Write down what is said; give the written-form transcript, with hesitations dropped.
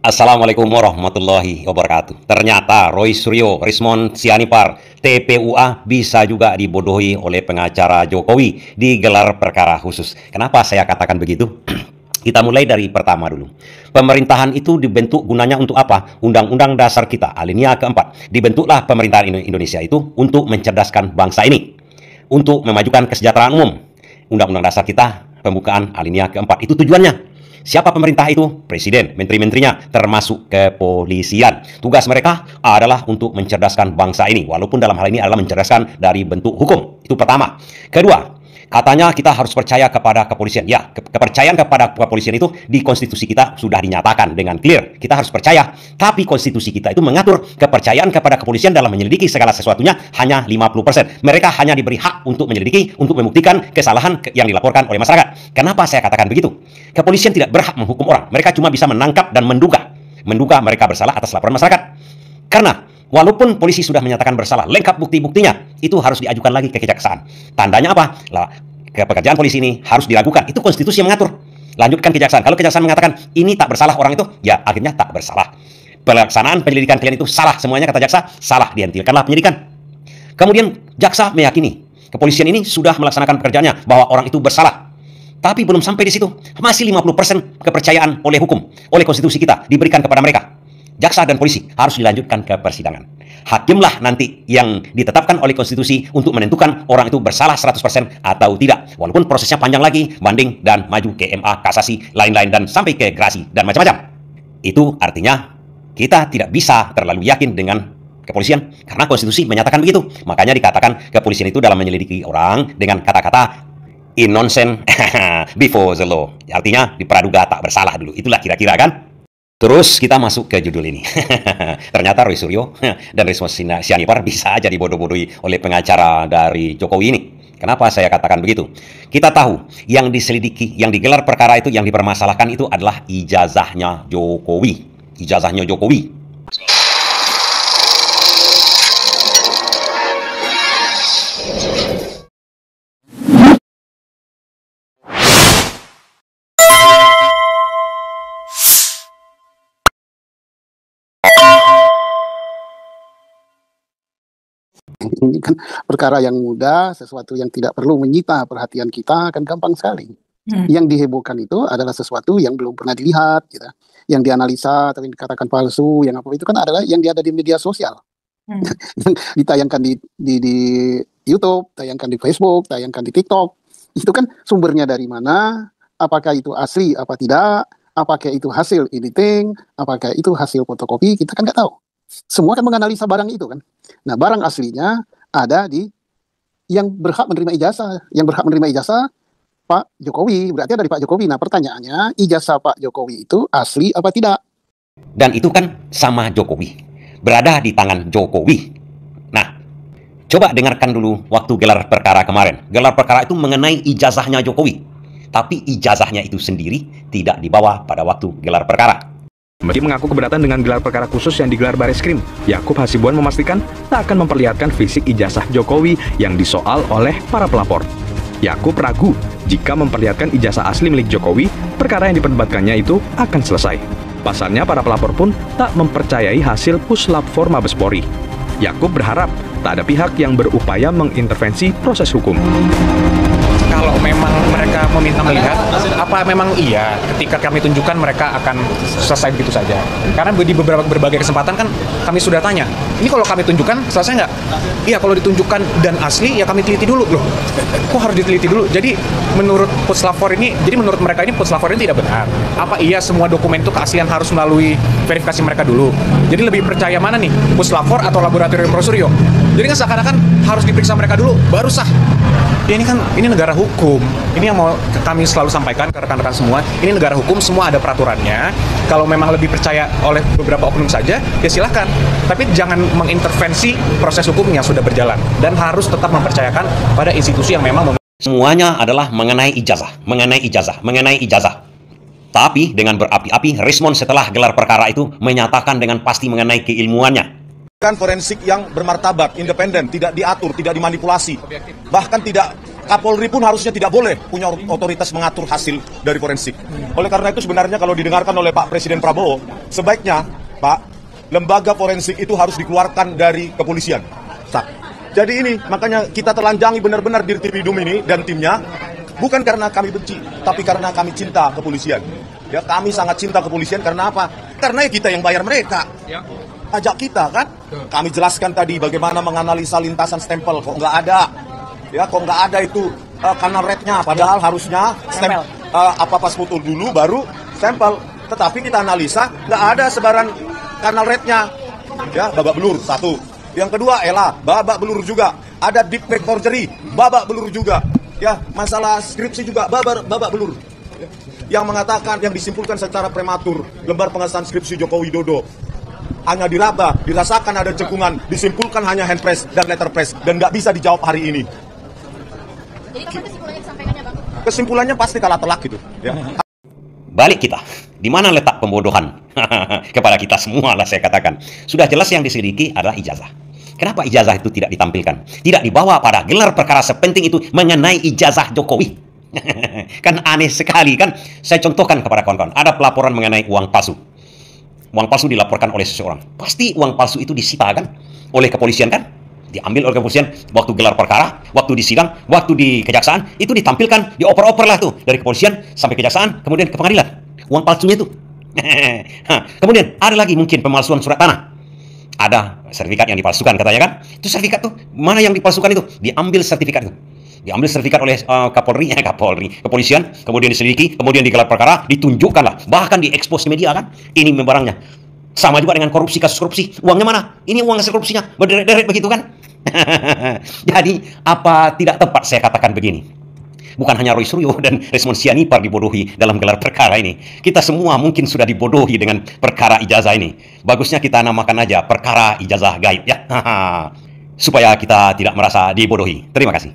Assalamualaikum warahmatullahi wabarakatuh. Ternyata Roy Suryo, Rismond Sianipar, TPUA bisa juga dibodohi oleh pengacara Jokowi di gelar perkara khusus. Kenapa saya katakan begitu? Kita mulai dari pertama dulu. Pemerintahan itu dibentuk gunanya untuk apa? Undang-Undang Dasar kita, alinea keempat. Dibentuklah pemerintahan Indonesia itu untuk mencerdaskan bangsa ini. Untuk memajukan kesejahteraan umum. Undang-Undang Dasar kita, pembukaan alinea keempat. Itu tujuannya. Siapa pemerintah itu? Presiden, menteri-menterinya, termasuk kepolisian. Tugas mereka adalah untuk mencerdaskan bangsa ini, walaupun dalam hal ini adalah mencerdaskan dari bentuk hukum. Itu pertama. Kedua, katanya kita harus percaya kepada kepolisian. Ya, kepercayaan kepada kepolisian itu di konstitusi kita sudah dinyatakan dengan clear. Kita harus percaya. Tapi konstitusi kita itu mengatur kepercayaan kepada kepolisian dalam menyelidiki segala sesuatunya hanya 50%. Mereka hanya diberi hak untuk menyelidiki, untuk membuktikan kesalahan yang dilaporkan oleh masyarakat. Kenapa saya katakan begitu? Kepolisian tidak berhak menghukum orang. Mereka cuma bisa menangkap dan menduga. Menduga mereka bersalah atas laporan masyarakat. Karena walaupun polisi sudah menyatakan bersalah, lengkap bukti-buktinya, itu harus diajukan lagi ke kejaksaan. Tandanya apa? Pekerjaan polisi ini harus diragukan. Itu konstitusi yang mengatur. Lanjutkan kejaksaan. Kalau kejaksaan mengatakan ini tak bersalah orang itu, ya akhirnya tak bersalah. Pelaksanaan penyelidikan kalian itu salah. Semuanya kata jaksa, salah. Dihentikanlah penyelidikan. Kemudian jaksa meyakini kepolisian ini sudah melaksanakan pekerjaannya bahwa orang itu bersalah. Tapi belum sampai di situ. Masih 50% kepercayaan oleh hukum, oleh konstitusi kita diberikan kepada mereka. Jaksa dan polisi harus dilanjutkan ke persidangan. Hakimlah nanti yang ditetapkan oleh konstitusi untuk menentukan orang itu bersalah 100% atau tidak. Walaupun prosesnya panjang lagi, banding dan maju ke MA, kasasi, lain-lain, dan sampai ke gerasi dan macam-macam. Itu artinya kita tidak bisa terlalu yakin dengan kepolisian karena konstitusi menyatakan begitu. Makanya dikatakan kepolisian itu dalam menyelidiki orang dengan kata-kata innocent before the law. Artinya dipraduga tak bersalah dulu. Itulah kira-kira kan. Terus kita masuk ke judul ini. Ternyata Roy Suryo dan Rismond Sianipar bisa aja dibodoh-bodohi oleh pengacara dari Jokowi ini. Kenapa saya katakan begitu? Kita tahu yang diselidiki, yang digelar perkara itu, yang dipermasalahkan itu adalah ijazahnya Jokowi. Ijazahnya Jokowi. Ini kan perkara yang mudah, sesuatu yang tidak perlu menyita perhatian kita, kan gampang sekali. Yang dihebohkan itu adalah sesuatu yang belum pernah dilihat, gitu. Yang dianalisa tapi dikatakan palsu, yang apa itu kan adalah yang ada di media sosial. Yang ditayangkan di YouTube, tayangkan di Facebook, tayangkan di TikTok. Itu kan sumbernya dari mana, apakah itu asli apa tidak, apakah itu hasil editing, apakah itu hasil fotokopi, kita kan nggak tahu. Semua kan menganalisa barang itu kan. Nah, barang aslinya ada di yang berhak menerima ijazah. Yang berhak menerima ijazah Pak Jokowi, berarti ada di Pak Jokowi. Nah, pertanyaannya, ijazah Pak Jokowi itu asli apa tidak? Dan itu kan sama Jokowi. Berada di tangan Jokowi. Nah, coba dengarkan dulu waktu gelar perkara kemarin. Gelar perkara itu mengenai ijazahnya Jokowi. Tapi ijazahnya itu sendiri tidak dibawa pada waktu gelar perkara. Meski mengaku keberatan dengan gelar perkara khusus yang digelar Bareskrim, Yakub Hasibuan memastikan tak akan memperlihatkan fisik ijazah Jokowi yang disoal oleh para pelapor. Yakub ragu jika memperlihatkan ijazah asli milik Jokowi, perkara yang diperdebatkannya itu akan selesai. Pasalnya para pelapor pun tak mempercayai hasil puslap for Mabes Polri. Yakub berharap tak ada pihak yang berupaya mengintervensi proses hukum. Kalau memang mereka meminta melihat, apa memang iya ketika kami tunjukkan mereka akan selesai begitu saja? Karena di berbagai kesempatan kan kami sudah tanya, ini kalau kami tunjukkan selesai nggak? Iya, kalau ditunjukkan dan asli ya kami teliti dulu loh. Kok harus diteliti dulu? Jadi menurut puslapor ini, jadi menurut mereka ini puslapor ini tidak benar. Apa iya semua dokumen itu keaslian harus melalui verifikasi mereka dulu? Jadi lebih percaya mana nih, puslapor atau laboratorium Roy Suryo? Jadi kan seakan-akan harus diperiksa mereka dulu baru sah. Ya ini negara hukum. Ini yang mau kami selalu sampaikan ke rekan-rekan semua. Ini negara hukum, semua ada peraturannya. Kalau memang lebih percaya oleh beberapa oknum saja, ya silahkan. Tapi jangan mengintervensi proses hukum yang sudah berjalan. Dan harus tetap mempercayakan pada institusi yang memang semuanya adalah mengenai ijazah, mengenai ijazah, mengenai ijazah. Tapi dengan berapi-api, Rismond setelah gelar perkara itu menyatakan dengan pasti mengenai keilmuannya. Forensik yang bermartabat, independen, tidak diatur, tidak dimanipulasi, bahkan tidak Kapolri pun harusnya tidak boleh punya otoritas mengatur hasil dari forensik. Oleh karena itu sebenarnya kalau didengarkan oleh Pak Presiden Prabowo, sebaiknya Pak, lembaga forensik itu harus dikeluarkan dari kepolisian. Jadi ini makanya kita telanjangi benar-benar Dirtipidum ini dan timnya, bukan karena kami benci, tapi karena kami cinta kepolisian. Ya, kami sangat cinta kepolisian karena apa? Karena kita yang bayar mereka. Ajak kita kan? Kami jelaskan tadi bagaimana menganalisa lintasan stempel, kok nggak ada. Ya, kok nggak ada itu kanal rednya, padahal harusnya pas foto dulu baru stempel. Tetapi kita analisa nggak ada sebaran kanal rednya. Ya, babak belur satu. Yang kedua, babak belur juga. Ada deep fake forgery, babak belur juga. Ya, masalah skripsi juga babak belur. Yang mengatakan, yang disimpulkan secara prematur, lembar pengesahan skripsi Joko Widodo hanya dirasakan ada cekungan, disimpulkan hanya hand press dan letter press, dan nggak bisa dijawab hari ini. Jadi kapan kesimpulannya disampaikannya, Bang? Kesimpulannya pasti kalah telak gitu. Ya. Balik kita, di mana letak pembodohan? Kepada kita semua lah saya katakan. Sudah jelas yang diselidiki adalah ijazah. Kenapa ijazah itu tidak ditampilkan? Tidak dibawa pada gelar perkara sepenting itu mengenai ijazah Jokowi. Kan aneh sekali kan. Saya contohkan kepada kawan-kawan. Ada pelaporan mengenai uang palsu. Uang palsu dilaporkan oleh seseorang. Pasti uang palsu itu disita kan? Oleh kepolisian kan? Diambil oleh kepolisian waktu gelar perkara, waktu di sidang, waktu di kejaksaan, itu ditampilkan, dioper-oper lah tuh dari kepolisian sampai kejaksaan, kemudian ke pengadilan. Uang palsunya itu. Kemudian ada lagi mungkin pemalsuan surat tanah. Ada sertifikat yang dipalsukan katanya kan? Itu sertifikat tuh, mana yang dipalsukan itu? Diambil sertifikat itu. Diambil sertifikat oleh kepolisian, kemudian diselidiki, kemudian digelar perkara, ditunjukkan lah, bahkan diekspos di media kan? Ini barangnya. Sama juga dengan korupsi, kasus korupsi. Uangnya mana? Ini uang hasil korupsinya. Berderet-deret begitu kan? Jadi, apa tidak tepat saya katakan begini? Bukan hanya Roy Suryo dan Resmond Sianipar dibodohi dalam gelar perkara ini. Kita semua mungkin sudah dibodohi dengan perkara ijazah ini. Bagusnya kita namakan aja perkara ijazah gaib ya. Supaya kita tidak merasa dibodohi. Terima kasih.